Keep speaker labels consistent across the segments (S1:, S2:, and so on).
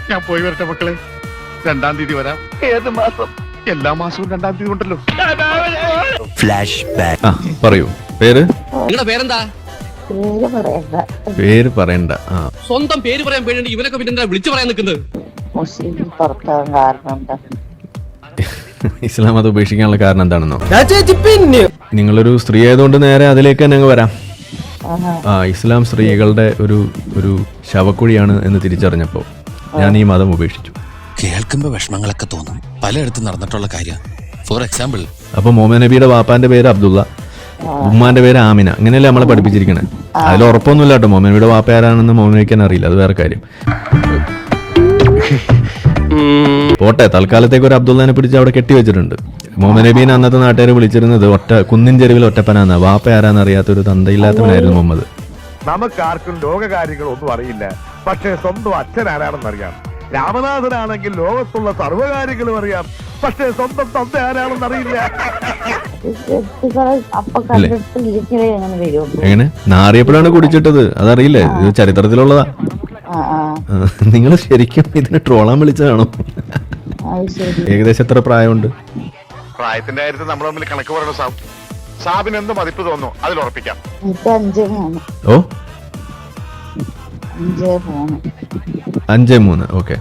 S1: ഞാൻ പോയി വരട്ടെ മക്കളെ. 2-ാം തീയതി വരാം.
S2: ഏത് മാസം?
S1: എല്ലാ മാസവും 2-ാം തീയതി ഉണ്ടല്ലോ.
S3: Flash back.
S4: പറയൂ. പേര്?
S5: നിങ്ങളുടെ പേരെന്താ?
S4: പേര് പറയണ്ട.
S5: സ്വന്തം പേര് പറയാൻ പേരുണ്ട്, ഇവനൊക്കെ പിന്നെ വിളിച്ചു പറയാൻ നിൽക്കുന്നത്.
S4: ഇസ്ലാം അത് ഉപേക്ഷിക്കാനുള്ള കാരണം എന്താണെന്നോ? നിങ്ങളൊരു സ്ത്രീ ആയതുകൊണ്ട് നേരെ അതിലേക്ക് തന്നെ അങ്ങ് വരാം. ഇസ്ലാം സ്ത്രീകളുടെ ഒരു ശവക്കുഴിയാണ് എന്ന് തിരിച്ചറിഞ്ഞപ്പോൾ ഞാൻ ഈ മതം ഉപേക്ഷിച്ചു.
S3: കേൾക്കുമ്പോ വിഷമങ്ങളൊക്കെ തോന്നും. പലയിടത്തും നടന്നിട്ടുള്ള കാര്യം. ഫോർ എക്സാമ്പിൾ,
S4: അപ്പൊ മുഹമ്മദ് നബിയുടെ വാപ്പാന്റെ പേര് അബ്ദുള്ള, ഉമ്മാന്റെ പേര് ആമിന. അങ്ങനെയല്ലേ നമ്മളെ പഠിപ്പിച്ചിരിക്കണേ. അതിൽ ഉറപ്പൊന്നുമില്ല കേട്ടോ. മുഹമ്മദ് നബിയുടെ വാപ്പ ആരാണെന്ന് മുഹമ്മദ് നബിക്കാൻ അറിയില്ല, അത് വേറെ കാര്യം. പോട്ടെ, തൽക്കാലത്തേക്ക് ഒരു അബ്ദുള്ളനെ പിടിച്ച് അവിടെ കെട്ടിവെച്ചിട്ടുണ്ട്. മുഹമ്മദ് നബീനെ അന്നത്തെ നാട്ടുകാർ വിളിച്ചിരുന്നത് കുന്നിൻ ചെരുവിൽ ഒറ്റപ്പനാന്ന. വാപ്പ ആരാന്ന് അറിയാത്തൊരു തന്തയില്ലാത്തവനായിരുന്നു മുഹമ്മദ്.
S1: നമുക്കാർക്കും ലോകകാര്യങ്ങളൊന്നും അറിയില്ല, പക്ഷേ സ്വന്തം അച്ഛൻ ആരാണെന്ന് അറിയാം. രാമനാഥനാണെങ്കിൽ ലോകത്തുള്ള സർവ്വകാര്യങ്ങളും അറിയാം, പക്ഷേ സ്വന്തം തന്ത ആരാണെന്ന് അറിയില്ല.
S4: എങ്ങനെ നാറിയപ്പോഴാണ് കുടിച്ചിട്ടത്? അതറിയില്ലേ? ഇത് ചരിത്രത്തിലുള്ളതാ. നിങ്ങൾ ശരിക്കും ഇതിന് ട്രോളാൻ വിളിച്ചതാണോ? ഏകദേശം എത്ര പ്രായമുണ്ട്?
S1: പ്രായത്തിന്റെ കാര്യത്തിൽ നമ്മൾ തമ്മിൽ കണക്ക് പറയണ സാബിന് എന്ത് മതിപ്പ് തോന്നുന്നു അതിൽ ഉറപ്പിക്കാം.
S4: ഓ, 5-3. ഓക്കെ.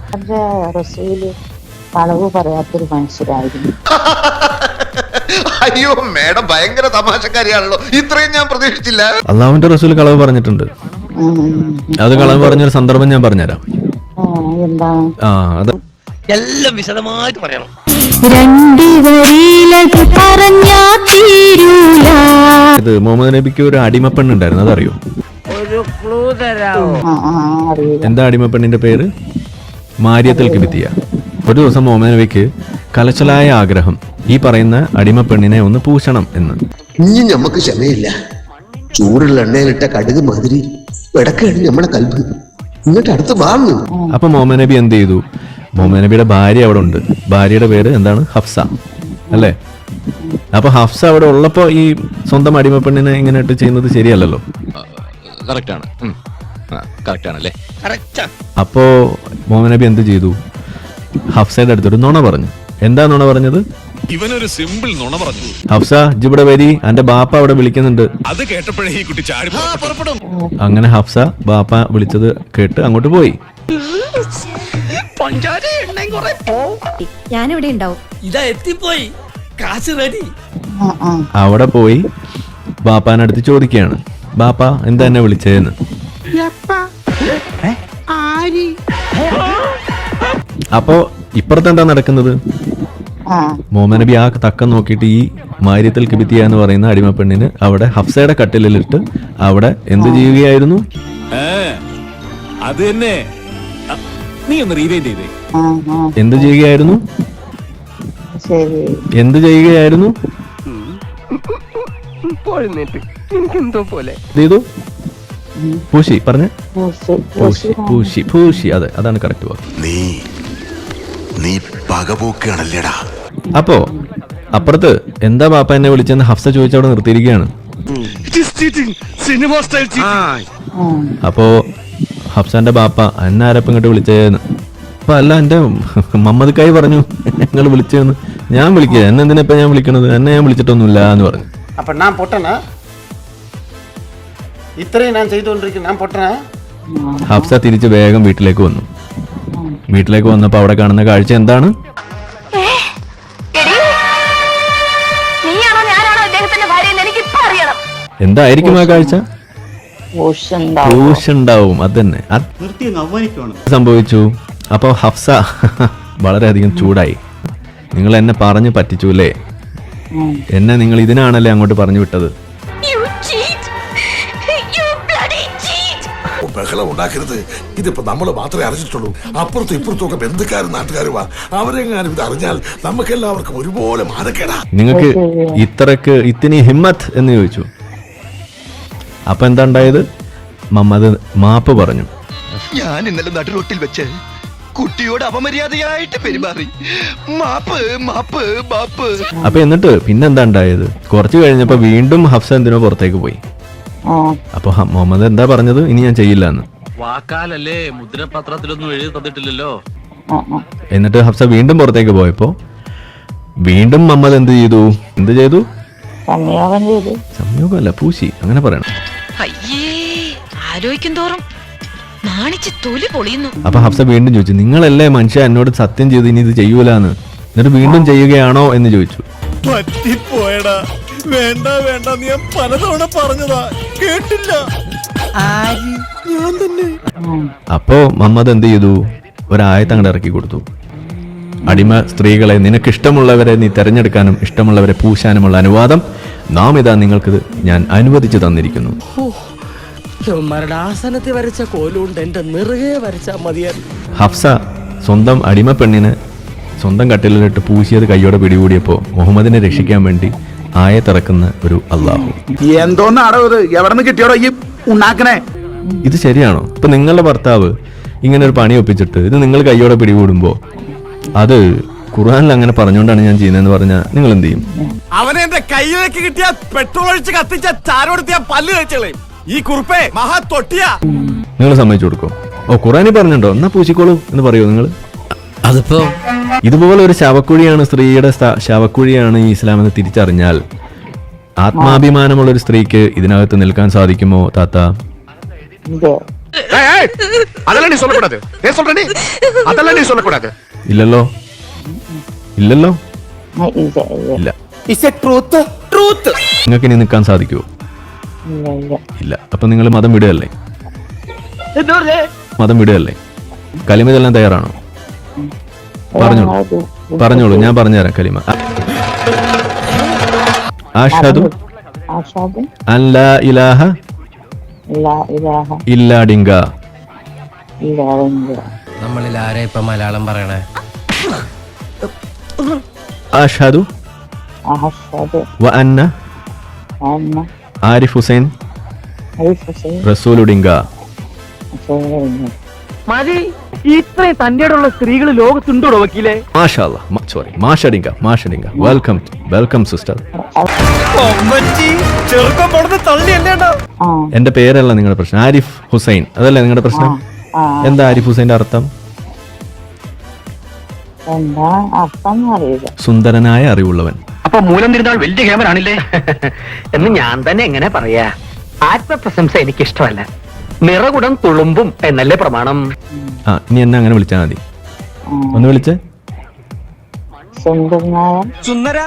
S6: കളവ് പറയാത്തൊരു മനുഷ്യരായിരുന്നു.
S7: അയ്യോ മേഡം ഭയങ്കര തമാശക്കാരിയാണല്ലോ, ഇത്രയും ഞാൻ പ്രതീക്ഷിച്ചില്ല.
S4: അള്ളാഹുവിന്റെ റസൂൽ കളവ് പറഞ്ഞിട്ടുണ്ട്. അത് കളവ് പറഞ്ഞൊരു സന്ദർഭം ഞാൻ പറഞ്ഞുതരാം. അത്
S5: എല്ലാം വിശദമായിട്ട് പറയണം.
S4: ഇത് മുഹമ്മദ് നബിക്ക് ഒരു അടിമപ്പെണ്ണുണ്ടായിരുന്നു, അതറിയോ? എന്താ അടിമപ്പെണ്ണിന്റെ പേര്? മാരിയത്തുൽ കിബിത്തിയ. ഒരു ദിവസം മുഹമ്മദ് നബിക്ക് കലശലായ ആഗ്രഹം ഈ പറയുന്ന അടിമപ്പെണ്ണിനെ ഒന്ന് പൂശണം എന്ന്.
S7: ഇനി നമുക്ക് ക്ഷമയില്ല. ചൂടുള്ള എണ്ണയിലിട്ട കടുക് മാതിരി ഇടക്കാണ് നമ്മളെ കൽബ്. ഇങ്ങോട്ട് അടുത്ത് വാങ്ങു.
S4: അപ്പൊ മുഹമ്മദ് നബി എന്ത് ചെയ്തു? മുഹമ്മദ് നബിയുടെ ഭാര്യ അവിടെ ഉണ്ട്. ഭാര്യയുടെ പേര് എന്താണ്? ഹഫ്സ അല്ലേ? അപ്പൊ ഹഫ്സ അവിടെ ഉള്ളപ്പോ ഈ സ്വന്തം അടിമപ്പെണ്ണിനെ ഇങ്ങനെ ഇട്ട് ചെയ്യുന്നത് ശരിയല്ലല്ലോ. അപ്പോ മുഹമ്മദ് നബി എന്ത് ചെയ്തു? ഹഫ്സയുടെ അടുത്തൊരു നുണ പറഞ്ഞു. എന്താ നുണ പറഞ്ഞത്?
S3: ഇവനൊരു സിമ്പിൾ നുണ പറഞ്ഞു.
S4: ഹഫ്സ, ജിബിടെ വരി, എന്റെ ബാപ്പ അവിടെ വിളിക്കുന്നുണ്ട്.
S3: അത് കേട്ടപ്പോഴേ ഈ കുട്ടി ചാടി പുറപ്പെടും.
S4: അങ്ങനെ ഹഫ്സ ബാപ്പ വിളിച്ചത് കേട്ട് അങ്ങോട്ട് പോയി.
S8: ഞാനിവിടെ ഉണ്ടാവും.
S5: ഇതാ എത്തിപ്പോയി, കാശ് റെഡി.
S4: അവിടെ പോയി ബാപ്പാനടുത്ത് ചോദിക്കുകയാണ്, ബാപ്പ എന്താ എന്നെ വിളിച്ചതെന്ന്. അപ്പോ ഇപ്പുറത്തെന്താ നടക്കുന്നത്? മുഹമ്മദ് നബി ആ തക്കം നോക്കിയിട്ട് ഈ മാരിയത്തുൽ കിബിത്തിയ എന്ന് പറയുന്ന അടിമപ്പെണ്ണിന് അവിടെ ഹഫ്സയുടെ കട്ടിലിട്ട് അവിടെ എന്ത് ചെയ്യുകയായിരുന്നു?
S3: അത് തന്നെ. നീ ഒന്ന് റീവൈൻഡ് ചെയ്തേ.
S4: എന്ത് ചെയ്യുകയായിരുന്നു? എന്ത് ചെയ്യുകയായിരുന്നു? ചെയ്തു പൂശി. പറഞ്ഞ പൂശി പൂശി. അതെ, അതാണ് കറക്റ്റ് വാക്ക്.
S7: നീ പകപോക്കാണല്ലേടാ.
S4: അപ്പോ അപ്പുറത്ത് എന്താ ബാപ്പ എന്നെ വിളിച്ചെന്ന് ഹഫ്സ ചോദിച്ചവിടെ നിർത്തിയിരിക്കുകയാണ്. അപ്പോ ഹഫ്സാന്റെ ബാപ്പ എന്നെ ആരപ്പം ഇങ്ങോട്ട് വിളിച്ചതെന്ന്. അപ്പൊ അല്ല, എന്റെ മമ്മദ് കായി പറഞ്ഞു ഞങ്ങൾ വിളിച്ചതെന്ന്. ഞാൻ വിളിക്കുക, എന്നെ എന്തിനാ ഇപ്പൊ ഞാൻ വിളിക്കണത്? എന്നെ ഞാൻ വിളിച്ചിട്ടൊന്നുമില്ല എന്ന് പറഞ്ഞു.
S2: അപ്പൊ ഞാൻ പൊട്ടനാ? ഇത്രയും ഞാൻ ചെയ്തുകൊണ്ടിരിക്കും, ഞാൻ പൊട്ടനാ?
S4: ഹഫ്സ തിരിച്ച് വേഗം വീട്ടിലേക്ക് വന്നു. വീട്ടിലേക്ക് വന്നപ്പോ അവിടെ കാണുന്ന കാഴ്ച എന്താണ്? എന്തായിരിക്കും ആ കാഴ്ച? പൂശുണ്ടാവും. അത് തന്നെ സംഭവിച്ചു. അപ്പൊ ഹഫ്സ വളരെയധികം ചൂടായി. നിങ്ങൾ എന്നെ പറഞ്ഞു പറ്റിച്ചു അല്ലേ? എന്നെ നിങ്ങൾ ഇതിനാണല്ലേ അങ്ങോട്ട് പറഞ്ഞു വിട്ടത്?
S9: ബഹളം ഉണ്ടാക്കരുത്. ഇതിപ്പോ നമ്മൾ മാത്രമേ അറിഞ്ഞിട്ടുള്ളൂ. അപ്പുറത്തും ഇപ്പുറത്തും ഒക്കെ ബന്ധുക്കാരും നാട്ടുകാരുമാ. അവരെങ്ങാനും ഇത് അറിഞ്ഞാൽ നമുക്കെല്ലാവർക്കും ഒരുപോലെ മാനക്കേടാ.
S4: നിങ്ങൾക്ക് ഇത്രക്ക് ഇത്തിനി ഹിമ്മത്ത് എന്ന് ചോദിച്ചു. അപ്പൊ എന്താ ഉണ്ടായത്? മമ്മദ് മാപ്പ് പറഞ്ഞു.
S7: ഞാൻ ഇന്നലെ നടുറോട്ടിൽ വെച്ച് കുട്ടിയോട് അപമര്യാദയായിട്ട് പെരുമാറി. മാപ്പ് മാപ്പ് മാപ്പ്.
S4: അപ്പൊ എന്നിട്ട് പിന്നെന്താ ഉണ്ടായത്? കുറച്ചു കഴിഞ്ഞപ്പോ വീണ്ടും ഹഫ്സ എന്തിനോ പുറത്തേക്ക് പോയി. അപ്പൊ മുഹമ്മദ് എന്താ പറഞ്ഞത്? ഇനി ഞാൻ ചെയ്യില്ല എന്ന്.
S5: വാക്കാലല്ലേ, മുദ്രപത്രത്തിലൊന്നും എഴുതി തന്നിട്ടില്ലല്ലോ.
S4: എന്നിട്ട് ഹഫ്സ വീണ്ടും പുറത്തേക്ക് പോയപ്പോ വീണ്ടും മുഹമ്മദ് എന്ത് ചെയ്തു
S6: സംയോഗം ചെയ്തു.
S4: സംയോഗമല്ല, പൂശി, അങ്ങനെ പറയണം.
S8: അയ്യേ, ആലോചിക്കും തോറും നാണിച്ച് തൊലി പൊളിയുന്നു.
S4: അപ്പൊ ഹഫ്സ വീണ്ടും ചോദിച്ചു, നിങ്ങളല്ലേ മനുഷ്യ എന്നോട് സത്യം ചെയ്ത് ഇനി ഇത് ചെയ്യൂലെന്ന്, എന്നിട്ട് വീണ്ടും ചെയ്യുകയാണോ എന്ന് ചോദിച്ചു.
S5: പറ്റിപ്പോയടാ, വേണ്ട നീ പലതവണ പറഞ്ഞതാ, കേട്ടില്ല. ഞാൻ തന്നെ.
S4: അപ്പോ മുഹമ്മദ് എന്ത് ചെയ്തു, ഒരായത്ത് അങ്ങോട്ട് ഇറക്കി കൊടുത്തു. അടിമ സ്ത്രീകളെ നിനക്കിഷ്ടമുള്ളവരെ നീ തെരഞ്ഞെടുക്കാനും ഇഷ്ടമുള്ളവരെ പൂശാനുമുള്ള അനുവാദം നാം ഇതാ നിങ്ങൾക്ക് ഞാൻ അനുവദിച്ചു തന്നിരിക്കുന്നു.
S5: ആസനത്തിൽ വരച്ച കോലുകൊണ്ട് എന്റെ നിറയെ വരച്ചാ മതിയായിരുന്നു.
S4: ഹഫ്സ സ്വന്തം അടിമ പെണ്ണിന് സ്വന്തം കട്ടിലിട്ട് പൂശിയത് കൈയോടെ പിടികൂടിയപ്പോ മുഹമ്മദിനെ രക്ഷിക്കാൻ വേണ്ടി ആയത്തിറക്കുന്ന ഒരു അള്ളാഹു.
S2: എന്തോന്നാടോ ഇത്? എവിടെ നിന്ന് കിട്ടിയോടോ ഈ ഉണ്ടാക്കണേ?
S4: ഇത് ശരിയാണോ? ഇപ്പൊ നിങ്ങളുടെ ഭർത്താവ് ഇങ്ങനെ ഒരു പണി ഒപ്പിച്ചിട്ട് ഇത് നിങ്ങൾ കൈയോടെ പിടികൂടുമ്പോ അത് ഖുർആനിൽ അങ്ങനെ പറഞ്ഞുകൊണ്ടാണ് ഞാൻ ചെയ്യുന്നതെന്ന് പറഞ്ഞാൽ നിങ്ങൾ എന്ത് ചെയ്യും?
S5: അവനെ എന്റെ കയ്യിലേക്ക് കിട്ടിയ പെട്രോൾ ഒഴിച്ച് കത്തിച്ച ചാരോടുത്തിയ പല്ല് കഴിച്ചളേ. ഈ കുറുപ്പേ മഹാ തൊട്ടിയാ.
S4: നിങ്ങൾ സമ്മതിച്ചു കൊടുക്കോ? ഓ, ഖുർആനിൽ പറഞ്ഞിട്ടുണ്ടോ, എന്നാ പൂശിക്കോളൂ എന്ന് പറയോ നിങ്ങൾ?
S3: അതിപ്പോ
S4: ഇതുപോലെ ഒരു ശവക്കുഴിയാണ്, സ്ത്രീയുടെ ശവക്കുഴിയാണ് ഈ ഇസ്ലാം എന്ന് തിരിച്ചറിഞ്ഞാൽ ആത്മാഭിമാനമുള്ള ഒരു സ്ത്രീക്ക് ഇതിനകത്ത് നിൽക്കാൻ സാധിക്കുമോ താത്ത? ഇല്ലല്ലോ, ഇല്ലല്ലോ, ഇല്ല. നിങ്ങൾക്ക് ഇനി നിൽക്കാൻ സാധിക്കുമോ? ഇല്ല. അപ്പൊ നിങ്ങൾ മതം വിടുകയല്ലേ? കലിമ ചെല്ലാൻ തയ്യാറാണോ? പറഞ്ഞോളൂ, ഞാൻ പറഞ്ഞുതരാം കലിമ. അഷ്ഹദു അൻ ലാ ഇലാഹ ഇല്ലാ ഡിങ്ക.
S5: നമ്മളിൽ ആരെ ഇപ്പൊ മലയാളം പറയണേ?
S4: അഷ്ഹദു വ അന്ന ആരിഫ് ഹുസൈൻ റസൂലു ഡിങ്ക.
S5: മതി, ഇത്രയും തന്റെ സ്ത്രീകൾ ലോകത്തുണ്ടോ വക്കീലേ?
S4: Welcome sister.
S5: ചെറുക്കം കൊടുത്ത് തള്ളിയല്ലേണ്ടോ?
S4: എന്റെ പേരല്ല നിങ്ങളുടെ പ്രശ്നം, ആരിഫ് ഹുസൈൻ അതല്ലേ നിങ്ങളുടെ പ്രശ്നം? എന്താ ആരിഫ് ഹുസൈന്റെ അർത്ഥം? സുന്ദരനായ അറിവുള്ളവൻ.
S5: അപ്പൊ മൂലം തിരുന്നാൾ വലിയ ക്യാമറാണില്ലേ എന്ന് ഞാൻ തന്നെ എങ്ങനെ പറയാ? ആത്മപ്രശംസ എനിക്കിഷ്ടമല്ല. നിറകുടം തുളുമ്പും എന്നല്ലേ പ്രമാണം.
S4: ആ, ഇനി എന്നെ അങ്ങനെ വിളിച്ചാൽ മതി. ഒന്ന് വിളിച്ചേ.
S5: സുന്ദരാ.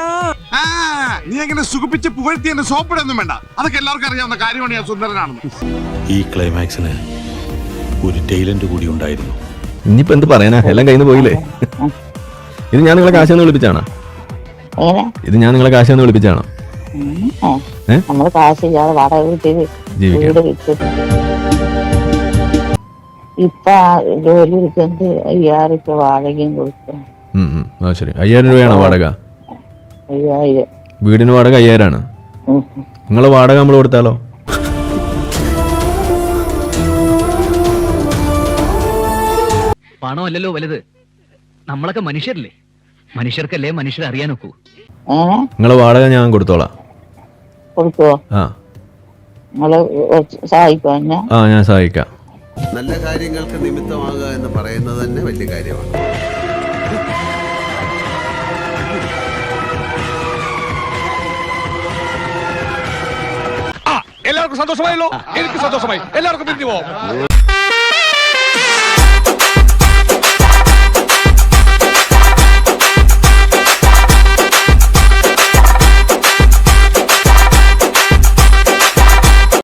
S9: നീ എങ്ങനെ സുഖിപ്പിച്ച് പുകഴ്ത്തി എന്നെ സോപ്പിടൊന്നും വേണ്ട, അതൊക്കെ എല്ലാവർക്കും അറിയാവുന്ന കാര്യമാണ് ഞാൻ സുന്ദരനാണെന്ന്.
S10: ഈ ക്ലൈമാക്സിന് ഒരു ടൈലന്റ് കൂടി ഉണ്ടായിരുന്നു.
S4: ഇനിയിപ്പോ എന്ത് പറയാനാ, എല്ലാം കയ്യിൽ നിന്ന് പോയില്ലേ? ഇത് ഞാൻ നിങ്ങളെ കാശ് വിളിപ്പിച്ചാണോ? ഇത് ഞാൻ നിങ്ങളെ കാശ് വിളിപ്പിച്ചാണോ? ജീവിക്കാം.
S6: ഇപ്പൊ ജോലി എടുക്കുന്നത് 5000 രൂപ വാടകയും കൊടുക്കും.
S4: ശരി, 5000 രൂപയാണോ വാടക?
S6: 5000.
S4: വീടിന് വാടക 5000 ആണ്. നിങ്ങളെ വാടക നമ്മൾ കൊടുത്താലോ?
S5: പണമല്ലല്ലോ വലുത്, നമ്മളൊക്കെ മനുഷ്യരല്ലേ. മനുഷ്യർക്കല്ലേ മനുഷ്യരെ അറിയാനൊക്കൂ.
S4: നിങ്ങളെ വാടക ഞാൻ കൊടുത്തോളാം.
S6: കൊടുക്കുവോ?
S4: ആ,
S6: നിങ്ങള് സഹായിക്കോ?
S4: ആ, ഞാൻ സഹായിക്കാം.
S7: നല്ല കാര്യങ്ങൾക്ക് നിമിത്തമാകുക എന്ന് പറയുന്നത് തന്നെ വലിയ കാര്യമാണ്.
S1: എല്ലാവർക്കും സന്തോഷമായല്ലോ? എനിക്ക് സന്തോഷമായി. എല്ലാവർക്കും പിരിഞ്ഞു പോവാം.